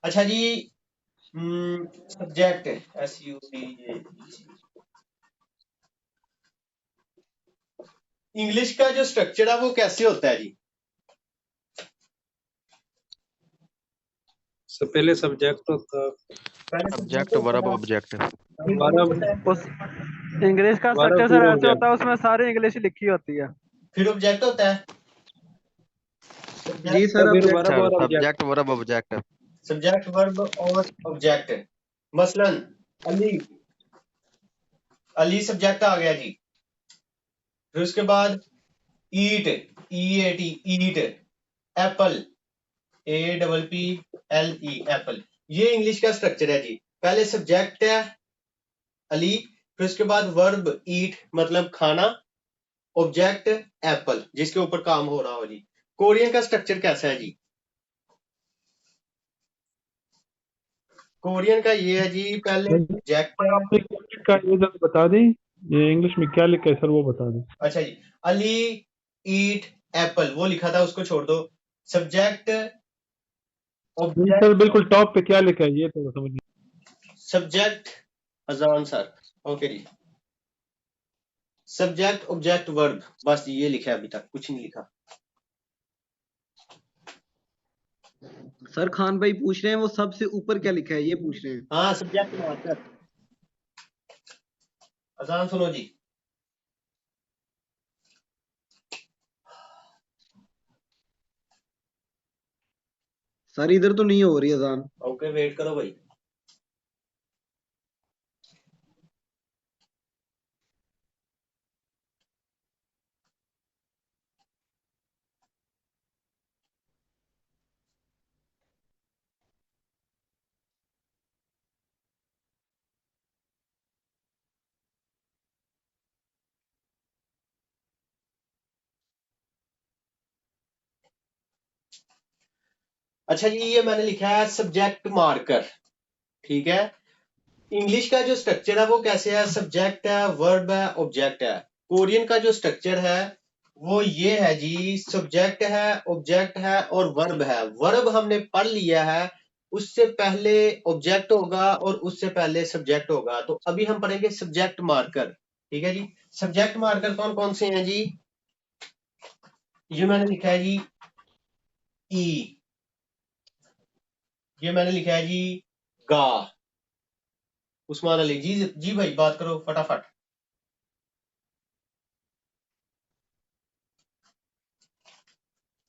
अच्छा जी, subject English का जो स्ट्रक्चर है वो कैसे होता है जी? से पहले सब्जेक्ट होता, सब्जेक्ट वर्ब ऑब्जेक्ट। वर्ब उस इंग्लिश का वर्ब स्ट्रक्चर फिर सर ऐसे ऑब्जेक्ट। होता है, उसमें सारी इंग्लिश लिखी होती है। फिर ऑब्जेक्ट होता है। जी सर, फिर ऑब्जेक्ट वर्ब और object. Subject verb object. Subject verb और ऑब्जेक्ट। मसलन अली, अली सब्जेक्ट आ गया जी। फिर उसके बाद ईट, EAT ईट, एप्पल APPLE एप्पल। ये इंग्लिश का स्ट्रक्चर है जी। पहले सब्जेक्ट है अली, फिर उसके बाद वर्ब ईट मतलब खाना, ऑब्जेक्ट एप्पल जिसके ऊपर काम हो रहा हो जी। कोरियन का स्ट्रक्चर कैसा है जी? कोरियन का ये है जी, पहले सब्जेक्ट है। आपने का ये जरा बता दें, ये इंग्लिश में क्या लिखा है सर, वो बता दें। अच्छा जी, अली ईट एप्पल वो लिखा था, उसको छोड़ दो। सब्जेक्ट नहीं ऑब्जेक्ट, सर, बिल्कुल टॉप पे क्या लिखा है ये तो समझ नहीं। सब्जेक्ट अजान सर, ओके जी। सब्जेक्ट ऑब्जेक्ट वर्ब, बस ये लिखा है, अभी तक कुछ नहीं लिखा। सर खान भाई पूछ रहे हैं वो सबसे ऊपर क्या लिखा है, ये पूछ रहे हैं। हाँ, सब्जेक्ट मार्कर। अजान सुनो जी। सर इधर तो नहीं हो रही अजान। ओके, वेट करो भाई। अच्छा जी, ये मैंने लिखा है सब्जेक्ट मार्कर, ठीक है। इंग्लिश का जो स्ट्रक्चर है वो कैसे है? सब्जेक्ट है, वर्ब है, ऑब्जेक्ट है। कोरियन का जो स्ट्रक्चर है वो ये है जी, सब्जेक्ट है, ऑब्जेक्ट है और वर्ब है। वर्ब हमने पढ़ लिया है, उससे पहले ऑब्जेक्ट होगा और उससे पहले सब्जेक्ट होगा। तो अभी हम पढ़ेंगे सब्जेक्ट मार्कर, ठीक है जी। सब्जेक्ट मार्कर कौन कौन से हैं जी? ये मैंने लिखा है जी ई, ये मैंने लिखा है जी गा। उस्मान अली जी, जी भाई बात करो फटाफट।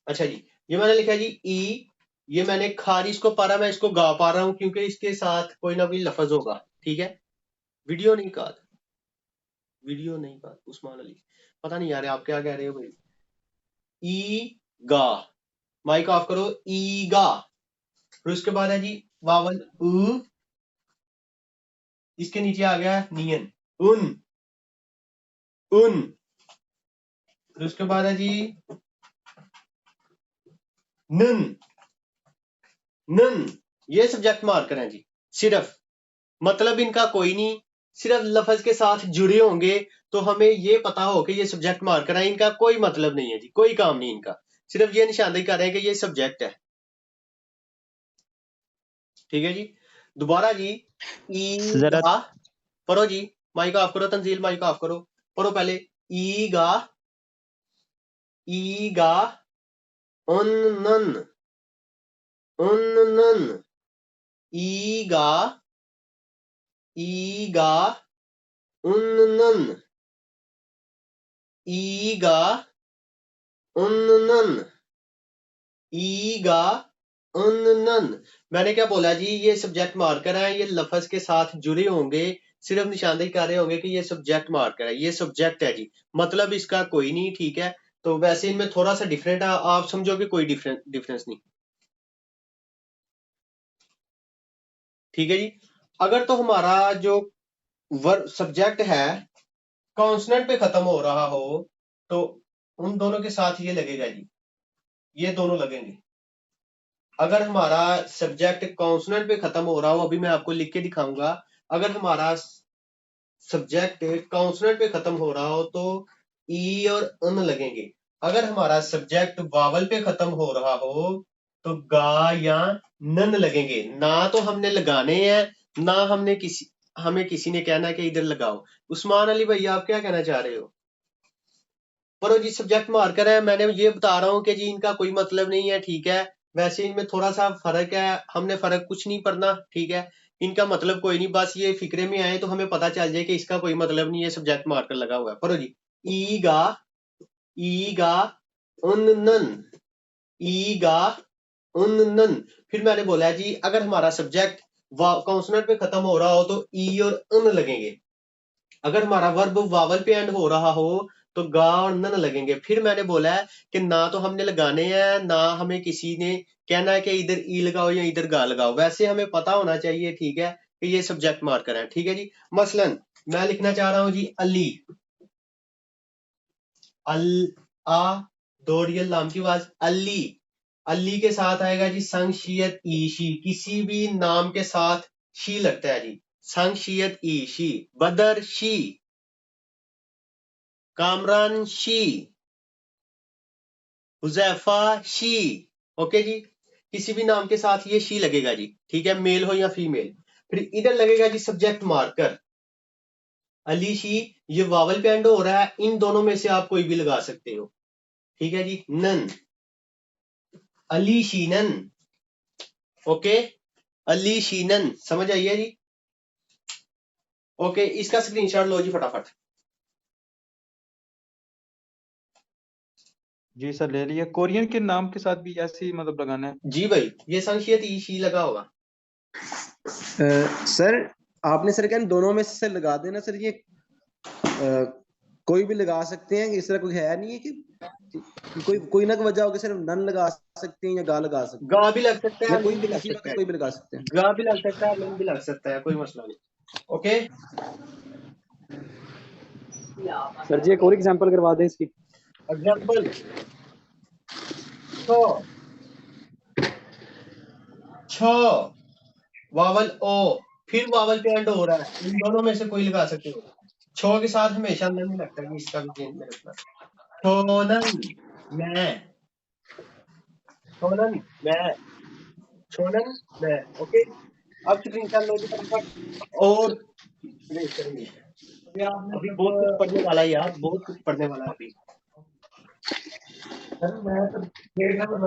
अच्छा जी, ये मैंने लिखा है जी ई, ये मैंने खारिज को पा रहा, मैं इसको गा पा रहा हूं क्योंकि इसके साथ कोई ना कोई लफज होगा, ठीक है। वीडियो नहीं कहा, वीडियो नहीं कहा उस्मान अली, पता नहीं यार आप क्या कह रहे हो भाई। ई गा, माइक ऑफ करो। ई गा। फिर उसके बाद है जी वावल उ, इसके नीचे आ गया नियन उन, उन। फिर उसके बाद है जी नन, नन। ये सब्जेक्ट मार्कर है जी। सिर्फ मतलब इनका कोई नहीं, सिर्फ लफज के साथ जुड़े होंगे तो हमें ये पता हो कि ये सब्जेक्ट मार्कर है। इनका कोई मतलब नहीं है जी, कोई काम नहीं इनका, सिर्फ ये निशानदेही कर रहे हैं कि ये सब्जेक्ट है, ठीक है जी। दोबारा जी, जरा ईगा पढ़ो जी, माइक ऑफ करो, तंजील माइक ऑफ करो, पढ़ो पहले। ईगा, ईगा उन्नन, उन्नन। ईगा, ईगा उन्नन, ईगा उन्नन, ईगा उन्नन। मैंने क्या बोला जी, ये सब्जेक्ट मार्कर है, ये लफज के साथ जुड़े होंगे, सिर्फ निशानदेही कर रहे होंगे कि ये सब्जेक्ट मार्कर है, ये सब्जेक्ट है जी, मतलब इसका कोई नहीं, ठीक है। तो वैसे इनमें थोड़ा सा डिफरेंट है, आप समझो कि कोई डिफरेंस नहीं, ठीक है जी। अगर तो हमारा जो वर्ब सब्जेक्ट है कॉन्सोनेंट पे खत्म हो रहा हो तो उन दोनों के साथ ये लगेगा जी, ये दोनों लगेंगे। अगर हमारा सब्जेक्ट कॉन्सोनेंट पे खत्म हो रहा हो, अभी मैं आपको लिख के दिखाऊंगा, अगर हमारा सब्जेक्ट कॉन्सोनेंट पे खत्म हो रहा हो तो ई और अन लगेंगे। अगर हमारा सब्जेक्ट वावल पे खत्म हो रहा हो तो गा या नन लगेंगे। ना तो हमने लगाने हैं ना हमें किसी ने कहना है कि इधर लगाओ। उस्मान अली भैया आप क्या कहना चाह रहे हो? पर जी सब्जेक्ट मार्कर है, मैंने ये बता रहा हूँ कि जी इनका कोई मतलब नहीं है, ठीक है। वैसे इनमें थोड़ा सा फर्क है, हमने फर्क कुछ नहीं पढ़ना, ठीक है। इनका मतलब कोई नहीं, बस ये फिक्रे में आए तो हमें पता चल जाए कि इसका कोई मतलब नहीं है, सब्जेक्ट मार्कर लगा हुआ है। पढ़ो जी, ईगा उन्नन, ईगा उन्नन। फिर मैंने बोला है जी अगर हमारा सब्जेक्ट कॉन्सोनेंट पे खत्म हो रहा हो तो ई और अन लगेंगे। अगर हमारा वर्ब वावल पे एंड हो रहा हो तो गा और नन लगेंगे। फिर मैंने बोला है कि ना तो हमने लगाने हैं ना हमें किसी ने कहना है कि इधर ई लगाओ या इधर गा लगाओ। वैसे हमें पता होना चाहिए, ठीक है, कि ये सब्जेक्ट मार्कर है, ठीक है जी। मसलन मैं लिखना चाह रहा हूं जी अली, अल आ दो रियल लाम की आवाज अली। अली के साथ आएगा जी संशियत ईशी, किसी भी नाम के साथ शी लगता है जी। संशियत ईशी, बदर शी, कामरान शी, हुजैफा शी। ओके जी, किसी भी नाम के साथ ये शी लगेगा जी, ठीक है, मेल हो या फीमेल। फिर इधर लगेगा जी सब्जेक्ट मार्कर अली शी, ये वावल पे एंड हो रहा है, इन दोनों में से आप कोई भी लगा सकते हो, ठीक है जी। नन, अली शीनन, ओके, अली शीनन, समझ आइए जी। ओके, इसका स्क्रीनशॉट लो जी फटाफट। जी सर ले लिया। कोरियन के नाम के साथ भी ऐसे ही मतलब लगाना है? जी भाई, ये संशियत ई शी लगा होगा। सर आपने सर क्या दोनों में से लगा देना सर, ये कोई भी लगा सकते हैं, इस तरह कोई है नहीं है कि कोई ना वजह होगी सर, नन लगा सकते हैं या गा लगा सकते गा भी लग सकता हैं, है, या कोई नन भी भी लग किसी सकता वक्त है, कोई भी लगा सकते हैं। गा भी लग सकता है, नन भी लग सकता है, कोई मसला नहीं। ओके सर जी एक और एग्जांपल करवा दें इसकी। एग्जाम्पल, छ वावल ओ, फिर वावल पे एंड हो रहा है, इन दोनों में से कोई लगा सकते हो। छो के साथ हमेशा नन ही लगता है कि इसका भी चेंज में रखना। छोनन मैं, छोनन मैं, छोनन मैं। ओके, अब स्क्रीनशॉट लो जी फटाफट और रेस करेंगे। अभी बहुत कुछ पढ़ने वाला है यार, बहुत कुछ पढ़ने वाला है अभी। मैं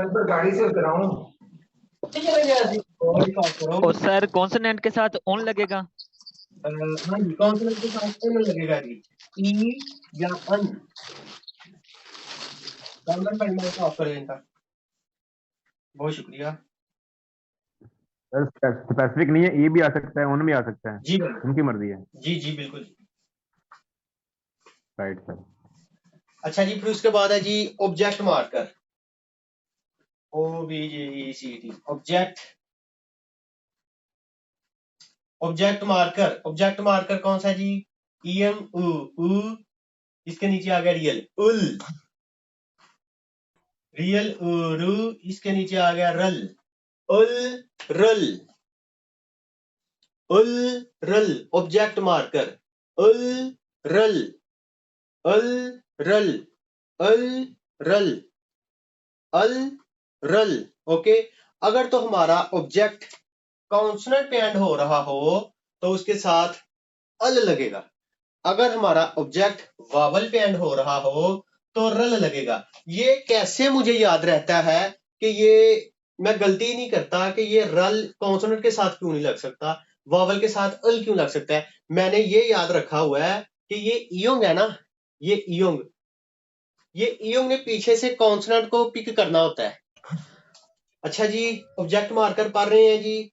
तो गाड़ी से उतरा हूँ। और बात करो। और सर कॉन्सोनेंट के साथ ऑन लगेगा? हाँ जी, कॉन्सोनेंट के साथ अन लगेगा जी, ई या अन। कामरान भाई माइक ऑफ कर इनका, बहुत शुक्रिया। स्पेसिफिक नहीं है, ये भी आ सकता है, उन भी आ सकता है, जी भाई, उनकी मर्जी है। जी जी बिल्कुल। Right sir. अच्छा जी, फिर उसके बाद है जी object marker, OBJECT, object, object marker. Object marker कौन सा जी? EM उ, इसके नीचे आ गया रियल उल, रियल रू, इसके नीचे आ गया रल, उल रल, उल रल। ऑब्जेक्ट मार्कर उल रल, अल रल, अल रल, अल रल। ओके, अगर तो हमारा ऑब्जेक्ट कॉन्सोनेंट पे एंड हो रहा हो तो उसके साथ अल लगेगा। अगर हमारा ऑब्जेक्ट वावल पे एंड हो रहा हो तो रल लगेगा। ये कैसे मुझे याद रहता है कि ये मैं गलती नहीं करता कि ये रल कॉन्सोनेंट के साथ क्यों नहीं लग सकता, वावल के साथ अल क्यों लग सकता है। मैंने ये याद रखा हुआ है कि ये इयोंग है ना, ये इयोंग, ये इयोंग ने पीछे से कॉन्सोनेंट को पिक करना होता है। अच्छा जी, ऑब्जेक्ट मार्कर पढ़ रहे हैं जी।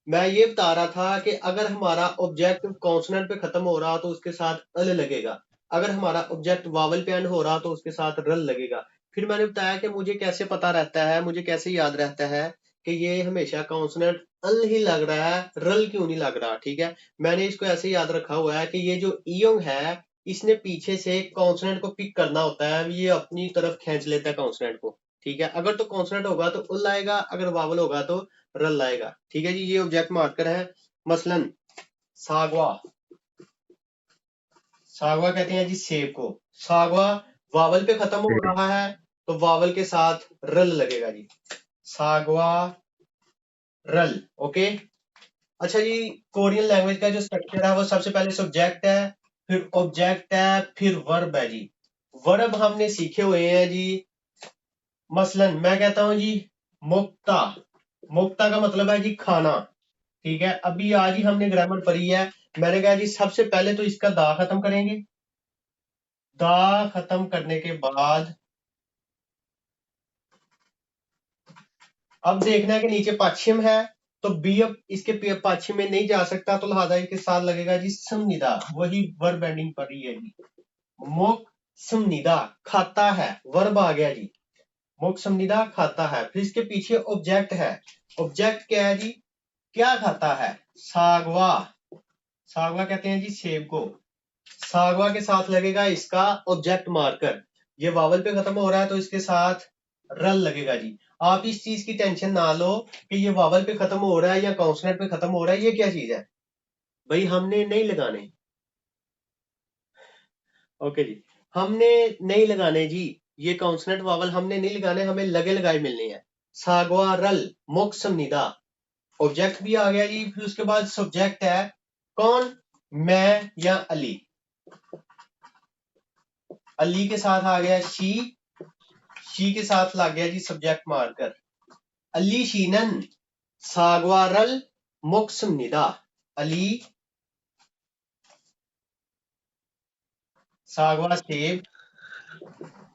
मैं ये बता रहा था कि अगर हमारा ऑब्जेक्ट कॉन्सोनेंट पे खत्म हो रहा तो उसके साथ अल लगेगा, अगर हमारा ऑब्जेक्ट वावल पे एंड हो रहा तो उसके साथ रल लगेगा। फिर मैंने बताया कि मुझे कैसे पता रहता है, मुझे कैसे याद रहता है कि ये हमेशा कॉन्सोनेंट अल ही लग रहा है, रल क्यों नहीं लग रहा, ठीक है। मैंने इसको ऐसे याद रखा हुआ है कि ये जो इयोंग है इसने पीछे से कॉन्सोनेंट को पिक करना होता है, ये अपनी तरफ खींच लेता है कॉन्सोनेंट को, ठीक है। अगर तो कॉन्सोनेंट होगा तो उल आएगा, अगर वावल होगा तो रल आएगा, ठीक है जी। ये ऑब्जेक्ट मार्कर है। मसलन सागवा, सागवा कहते हैं जी सेब को। सागवा वावल पे खत्म हो रहा है तो वावल के साथ रल लगेगा जी। सागवा रल। ओके, अच्छा जी, कोरियन लैंग्वेज का जो स्ट्रक्चर है वो सबसे पहले सब्जेक्ट है, फिर ऑब्जेक्ट है, फिर वर्ब है जी। वर्ब हमने सीखे हुए हैं जी, मसलन मैं कहता हूं जी मुक्ता। मुक्ता का मतलब है जी खाना, ठीक है। अभी आज ही हमने ग्रामर पढ़ी है, मैंने कहा जी सबसे पहले तो इसका दा खत्म करेंगे, दा खत्म करने के बाद अब देखना है कि नीचे पाछिम है, तो बी अब इसके पाछिम में नहीं जा सकता, तो लिहाजा इसके साथ लगेगा जी समनिदा, वही वर्ब एंडिंग पर ही है जी। मुख समनिदा खाता है, वर्ब आ गया जी, मुख समनिदा खाता है। फिर इसके पीछे ऑब्जेक्ट है, ऑब्जेक्ट क्या है जी, क्या खाता है, सागवा। सागवा कहते हैं जी सेब को, सागवा के साथ लगेगा इसका ऑब्जेक्ट मार्कर। ये वावल पे खत्म हो रहा है तो इसके साथ रल लगेगा जी। आप इस चीज की टेंशन ना लो कि ये वावल पे खत्म हो रहा है या कॉन्सोनेंट पे खत्म हो रहा है, ये क्या चीज है भाई, हमने नहीं लगाने। ओके जी, हमने नहीं लगाने जी, ये कॉन्सोनेंट वावल हमने नहीं लगाने, हमें लगे लगाए मिलने हैं। सागवा रल मुख समनिदा, ऑब्जेक्ट भी आ गया जी। फिर उसके बाद सब्जेक्ट है कौन, मैं या अली। अली के साथ आ गया शी, शी के साथ लग गया जी सब्जेक्ट मार्कर। अली शीनन सागवा रल मुख समनिदा, अली सागवा सेब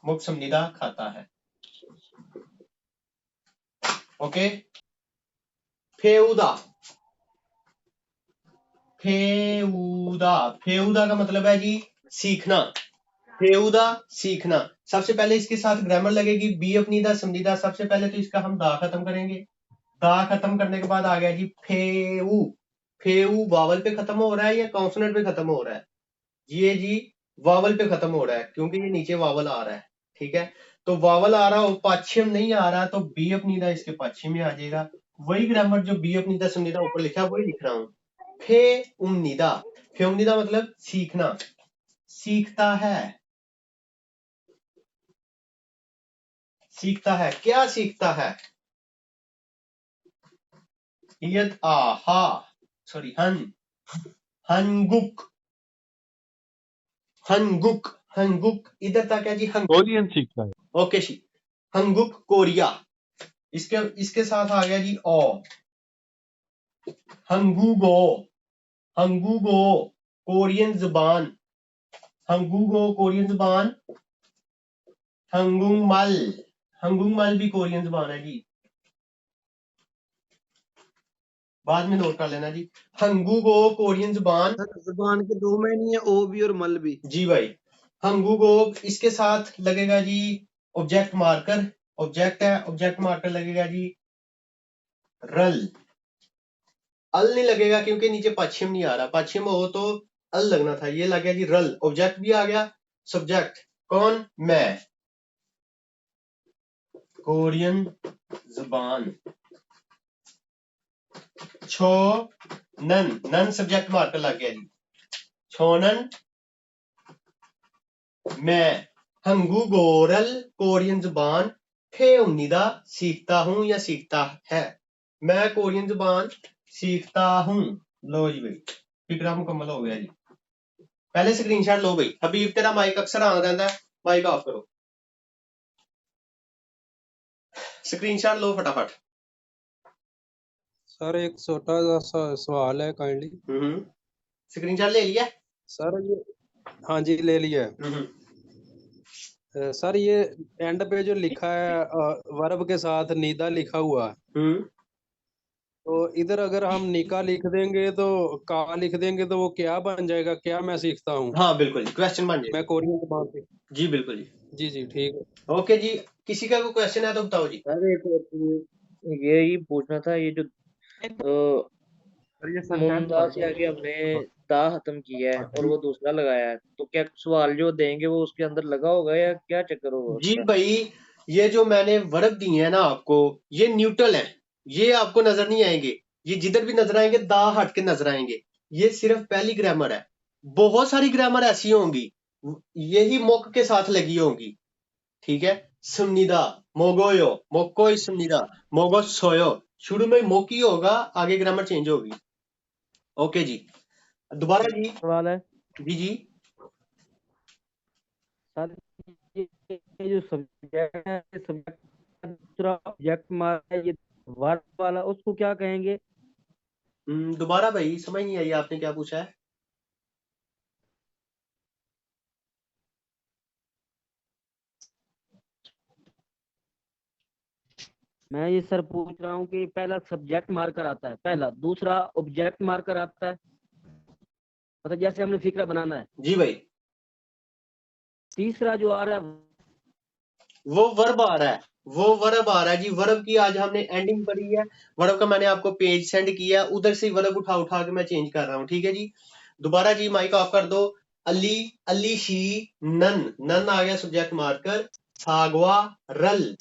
मुख समनिदा खाता है। ओके, फेउदा, फेउदा, फेउदा का मतलब है जी सीखना, फेउदा सीखना। सबसे पहले इसके साथ ग्रामर लगेगी, बी अपनीदा समनिदा। सबसे पहले तो इसका हम दा खत्म करेंगे, दा खत्म करने के बाद आ गया जी फेऊ। फेऊ वावल पे खत्म हो रहा है या कॉन्सोनेंट पे खत्म हो रहा है, ये जी वावल पे खत्म हो रहा है क्योंकि ये नीचे वावल आ रहा है, ठीक है। तो वावल आ रहा हो, पाछिम नहीं आ रहा, तो बी अपनीदा इसके पाछिम में आ जाएगा। वही ग्रामर जो बी अपनीदा समनिदा ऊपर लिखा है वही लिख रहा हूं। फे उम्नीदा, फे उम्नीदा मतलब सीखना, सीखता है, सीखता है, क्या सीखता है, यद आहा सॉरी हन, हनगुक, हनगुक, हनगुक इधर तक है जी, हंगुक। कोरियन सीखता है। ओके जी, हंगुक कोरिया। इसके साथ आ गया जी ओ, हंगुगो, हंगुगो कोरियन जुबान, हंगुगो कोरियन जुबान। हंगुंगमल, हंगुंगमल भी कोरियन जुबान है जी, बाद में नोट कर लेना जी। हंगुगो कोरियन जुबान, सर जुबान के दो मायने हैं, ओ भी और मल भी। जी भाई। हंगुगो इसके साथ लगेगा जी ऑब्जेक्ट मार्कर, ऑब्जेक्ट है, ऑब्जेक्ट मार्कर लगेगा जी रल। अल नहीं लगेगा क्योंकि नीचे पश्चिम नहीं आ रहा, पश्चिम हो तो अल लगना था, ये लग गया जी रल। ऑब्जेक्ट भी आ गया, सब्जेक्ट कौन, मैं, कोरियन जुबान। छो नन, नन सब्जेक्ट मार्कर लग गया जी, छोनन मैं। हंगू गोरल कोरियन जुबान, फे उम्मीदा सीखता हूं या सीखता है, मैं कोरियन जुबान सीखता हूं। लो जी भाई, फिक्रा मुकम्मल हो गया जी। पहले स्क्रीनशॉट लो भाई। हबीब तेरा माइक अक्सर ऑन रहता है, माइक ऑफ करो, स्क्रीनशॉट लो फटाफट। सर एक छोटा सा सवाल है काइंडली। स्क्रीनशॉट ले लिया सर ये, हाँ जी ले लिया है। सर ये एंड पे जो लिखा है वर्ब के साथ निदा लिखा हुआ है, तो इधर अगर हम निका लिख देंगे तो का लिख देंगे तो वो क्या बन जाएगा, क्या मैं सीखता हूँ। हाँ बिल्कुल जी, क्वेश्चन बन जाएगा। मैं कोरियन जुबान से, जी बिल्कुल जी, जी जी ठीक है। ओके जी। किसी का कोई क्वेश्चन है तो बताओ जी। सर एक यही पूछना था, ये जो मुमदा से आगे हमने ता खत्म किया है और वो दूसरा लगाया है, तो क्या सवाल जो देंगे वो उसके अंदर लगा होगा या क्या चक्कर होगा जी उसका? भाई, ये जो मैंने वर्ब दिए हैं ना आपको, ये न्यूट्रल है, ये आपको नजर नहीं आएंगे, ये जिधर भी नजर आएंगे दा हट के नजर आएंगे। ये सिर्फ पहली ग्रामर है, बहुत सारी ग्रामर ऐसी होंगी यही मुक के साथ लगी होंगी, ठीक है। सुमनिदा, मोगोयो, मोकोई सुमनिदा, मोगो सोयो। शुरू में मोकी होगा, आगे ग्रामर चेंज होगी। ओके जी, दोबारा जी। सवाल है जी जी। सर, ये जो सब्जेक्ट है, सब्जेक्ट दूसरा ऑब्जेक्ट मार है, ये वर्ब वाला, उसको क्या कहेंगे? दोबारा भाई, समझ नहीं आई आपने क्या पूछा है। मैं ये सर पूछ रहा हूँ कि पहला सब्जेक्ट मार्कर आता है, पहला, दूसरा ऑब्जेक्ट मार्कर आता है, मतलब जैसे हमने फिक्रा बनाना है। जी भाई। तीसरा जो आ रहा है वो वर्ब आ रहा है, वो वर्ब आ रहा है जी। वर्ब की आज हमने एंडिंग पढ़ी है। वर्ब का मैंने आपको पेज सेंड किया, उधर से वर्ब उठा उठा के मैं चेंज कर रहा हूँ। ठीक है जी, दोबारा जी माइक ऑफ कर दो। अली, अली शी, नन, नन आ गया सब्जेक्ट मार्कर। सागवा, रल,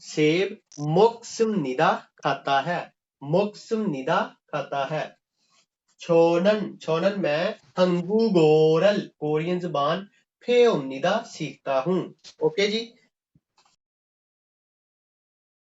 सेब, मोक्सम निदा खाता है, मोक्सम निदा खाता है। छोनन, छोनन मैं हंगू गोरल, कोरियन जुबान फेओम निदा सीखता हूँ। ओके जी।